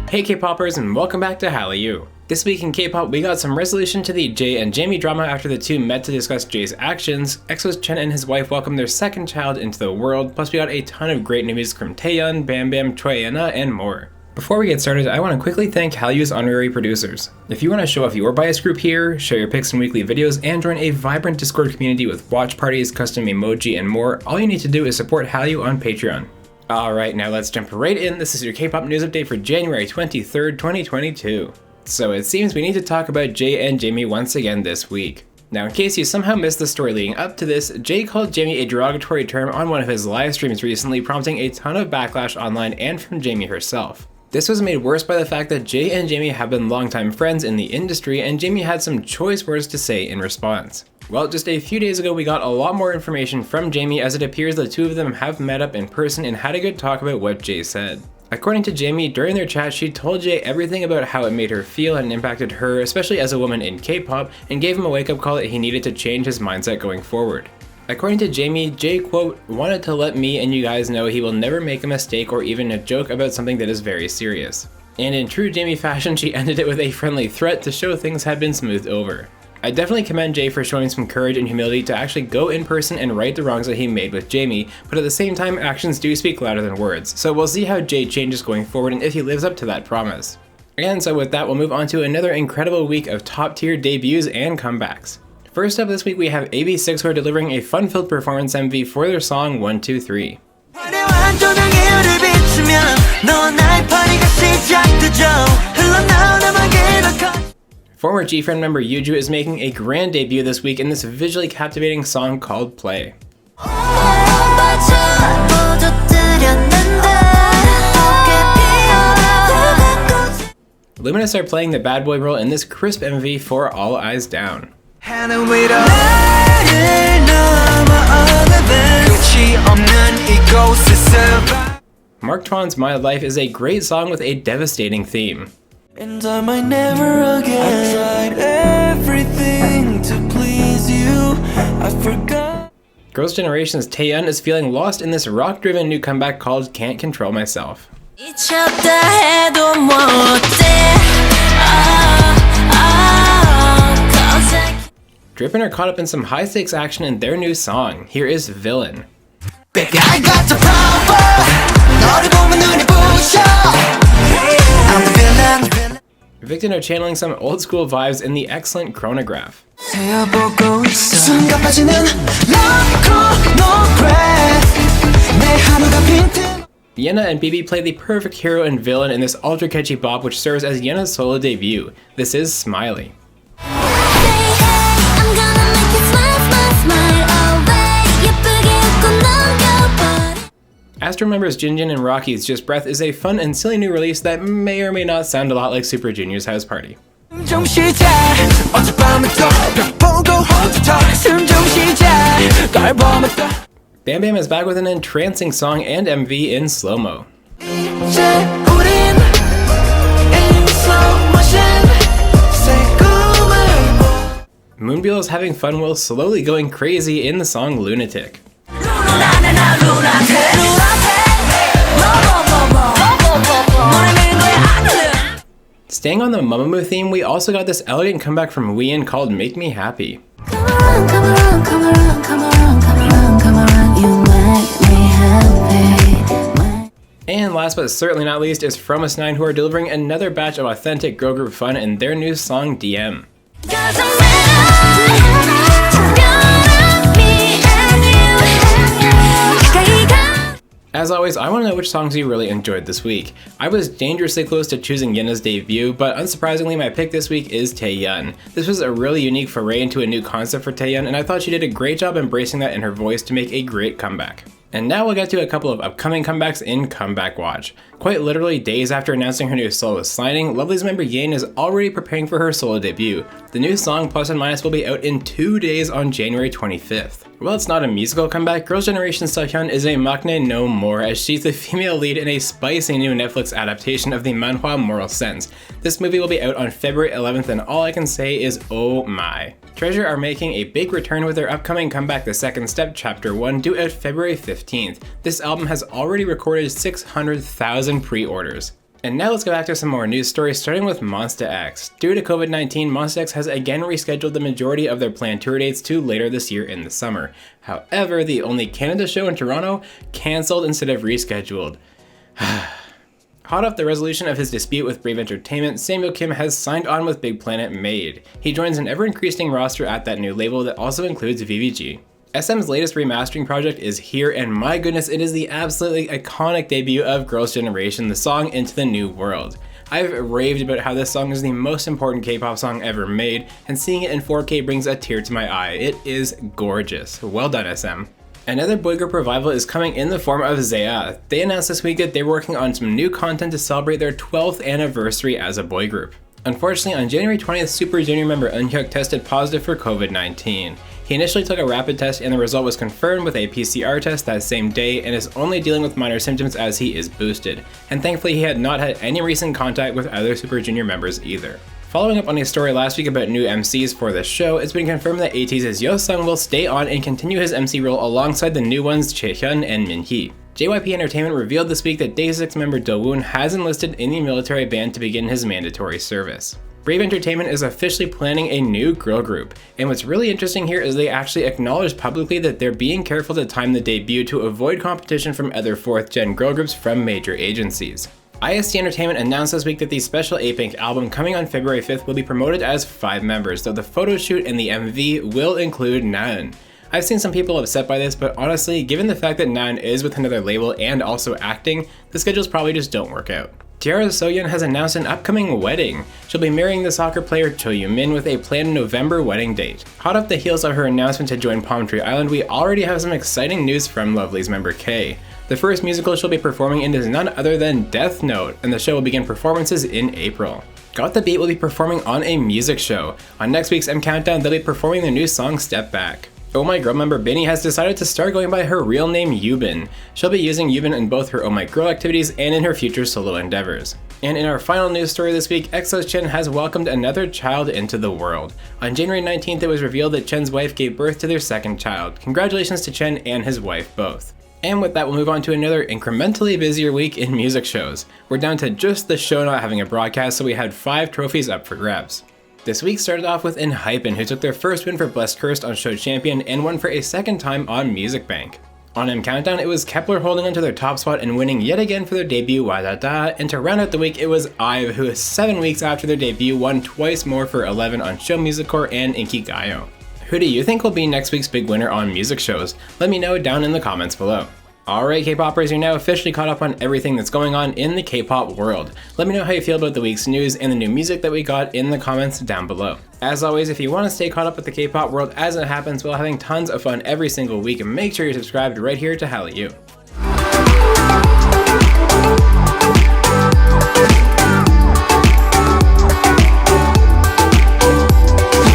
Hey K-popers, and welcome back to Hallyu. This week in K-pop, we got some resolution to the Jae and Jamie drama after the two met to discuss Jae's actions. EXO Chen and his wife welcomed their second child into the world, plus we got a ton of great new music from Taeyeon, BamBam, Taeyeon, and more. Before we get started, I want to quickly thank Hallyu's honorary producers. If you want to show off your bias group here, share your pics in weekly videos, and join a vibrant Discord community with watch parties, custom emoji, and more, all you need to do is support Hallyu on Patreon. Alright, now let's jump right in. This is your K-pop news update for January 23rd, 2022. So it seems we need to talk about Jae and Jamie once again this week. Now in case you somehow missed the story leading up to this, Jae called Jamie a derogatory term on one of his live streams recently, prompting a ton of backlash online and from Jamie herself. This was made worse by the fact that Jae and Jamie have been longtime friends in the industry, and Jamie had some choice words to say in response. Well, just a few days ago we got a lot more information from Jamie, as it appears the two of them have met up in person and had a good talk about what Jae said. According to Jamie, during their chat she told Jae everything about how it made her feel and impacted her, especially as a woman in K-pop, and gave him a wake-up call that he needed to change his mindset going forward. According to Jamie, Jae, quote, wanted to let me and you guys know he will never make a mistake or even a joke about something that is very serious. And in true Jamie fashion, she ended it with a friendly threat to show things had been smoothed over. I definitely commend Jae for showing some courage and humility to actually go in person and right the wrongs that he made with Jamie, but at the same time actions do speak louder than words, so we'll see how Jae changes going forward and if he lives up to that promise. And so with that, we'll move on to another incredible week of top tier debuts and comebacks. First up this week we have AB6IX who are delivering a fun-filled performance MV for their song 123. Former G-Friend member Yuju is making a grand debut this week in this visually captivating song called Play. Luminous are playing the bad boy role in this crisp MV for All Eyes Down. Mark Twain's My Life is a great song with a devastating theme. And I might never again. I tried everything to please you. I forgot. Girls' Generation's Taeyeon is feeling lost in this rock-driven new comeback called Can't Control Myself. Drippin' are caught up in some high-stakes action in their new song. Here is Villain. Baby, I got the power. Victon are channeling some old-school vibes in the excellent Chronograph. Yena and BB play the perfect hero and villain in this ultra-catchy bop which serves as Yena's solo debut. This is Smiley. Astro members Jinjin and Rocky's Just Breath is a fun and silly new release that may or may not sound a lot like Super Junior's House Party. BamBam is back with an entrancing song and MV in slow-mo. Moonbyul is having fun while slowly going crazy in the song Lunatic. Staying on the Mamamoo theme, we also got this elegant comeback from Wheein called Make Me Happy. And last but certainly not least is From Us9 who are delivering another batch of authentic girl group fun in their new song DM. As always, I want to know which songs you really enjoyed this week. I was dangerously close to choosing Yena's debut, but unsurprisingly my pick this week is Taeyeon. This was a really unique foray into a new concept for Taeyeon, and I thought she did a great job embracing that in her voice to make a great comeback. And now we'll get to a couple of upcoming comebacks in Comeback Watch. Quite literally days after announcing her new soloist signing, Lovelyz member Yeon is already preparing for her solo debut. The new song Plus and Minus will be out in 2 days on January 25th. While it's not a musical comeback, Girls' Generation's Taeyeon is a maknae no more, as she's the female lead in a spicy new Netflix adaptation of the manhwa Moral Sense. This movie will be out on February 11th, and all I can say is oh my. Treasure are making a big return with their upcoming comeback The Second Step Chapter 1 due out February 15th. This album has already recorded 600,000 pre-orders. And now let's go back to some more news stories, starting with Monsta X. Due to COVID-19, Monsta X has again rescheduled the majority of their planned tour dates to later this year in the summer. However, the only Canada show in Toronto cancelled instead of rescheduled. Hot off the resolution of his dispute with Brave Entertainment, Samuel Kim has signed on with Big Planet Made. He joins an ever-increasing roster at that new label that also includes VVG. SM's latest remastering project is here, and my goodness, it is the absolutely iconic debut of Girls' Generation, the song Into the New World. I've raved about how this song is the most important K-pop song ever made, and seeing it in 4K brings a tear to my eye. It is gorgeous. Well done, SM. Another boy group revival is coming in the form of Zaeya. They announced this week that they're working on some new content to celebrate their 12th anniversary as a boy group. Unfortunately, on January 20th, Super Junior member Eunhyuk tested positive for COVID-19. He initially took a rapid test and the result was confirmed with a PCR test that same day and is only dealing with minor symptoms as he is boosted. And thankfully he had not had any recent contact with other Super Junior members either. Following up on a story last week about new MCs for the show, it's been confirmed that ATEEZ's Yeosang will stay on and continue his MC role alongside the new ones Taeyeon and Minhee. JYP Entertainment revealed this week that Day 6 member Do-woon has enlisted in the military band to begin his mandatory service. Brave Entertainment is officially planning a new girl group, and what's really interesting here is they actually acknowledged publicly that they're being careful to time the debut to avoid competition from other 4th gen girl groups from major agencies. IST Entertainment announced this week that the special 8-Bank album coming on February 5th will be promoted as 5 members, though the photo shoot and the MV will include Naeun. I've seen some people upset by this, but honestly, given the fact that Naeun is with another label and also acting, the schedules probably just don't work out. Tiara Soyeon has announced an upcoming wedding. She'll be marrying the soccer player Cho Yoo-min with a planned November wedding date. Hot off the heels of her announcement to join Palm Tree Island, we already have some exciting news from Lovelyz member K. The first musical she'll be performing in is none other than Death Note, and the show will begin performances in April. Got the Beat will be performing on a music show. On next week's M Countdown, they'll be performing their new song Step Back. Oh My Girl member Binnie has decided to start going by her real name Yubin. She'll be using Yubin in both her Oh My Girl activities and in her future solo endeavors. And in our final news story this week, EXO Chen has welcomed another child into the world. On January 19th, it was revealed that Chen's wife gave birth to their second child. Congratulations to Chen and his wife both. And with that, we'll move on to another incrementally busier week in music shows. We're down to just the show not having a broadcast, so we had 5 trophies up for grabs. This week started off with ENHYPEN, who took their first win for Blessed Cursed on Show Champion and won for a second time on Music Bank. On M Countdown, it was Kepler holding onto their top spot and winning yet again for their debut Wadada, and to round out the week it was IVE, who 7 weeks after their debut won twice more for 11 on Show Music Core and Inkigayo. Who do you think will be next week's big winner on music shows? Let me know down in the comments below. Alright K-popers, you're now officially caught up on everything that's going on in the K-pop world. Let me know how you feel about the week's news and the new music that we got in the comments down below. As always, if you want to stay caught up with the K-pop world as it happens while having tons of fun every single week, make sure you're subscribed right here to Hallyu.